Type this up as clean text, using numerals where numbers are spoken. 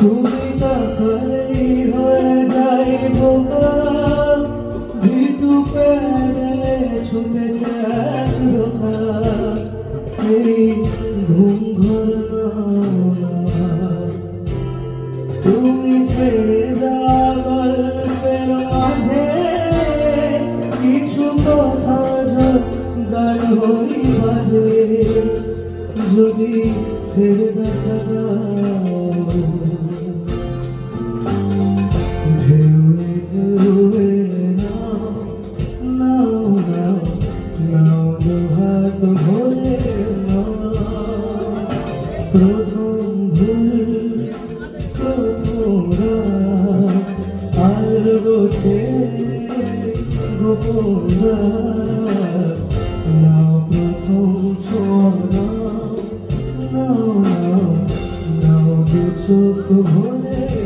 তুমি তাকালেই হয়ে যাই বোকা, ভিতু প্যাডেলে ছুটেছে এক রোখা। এই ঘুম ঘোরানো তুমি ছেড়ে যাওয়া গল্পের মাঝে কিছু কথা গান হই বাজে। যদি ফেরে দেখা দাও ঢেউয়ে ঢেউয়ে নাও নাও নাও নাও দুহাত ভরে নাও। প্রথম ভুল প্রথম রাত আর গোছে গোপন রাত। নাও প্রথম ছোঁয়া নাও নাও নাও দু চোখ ভরে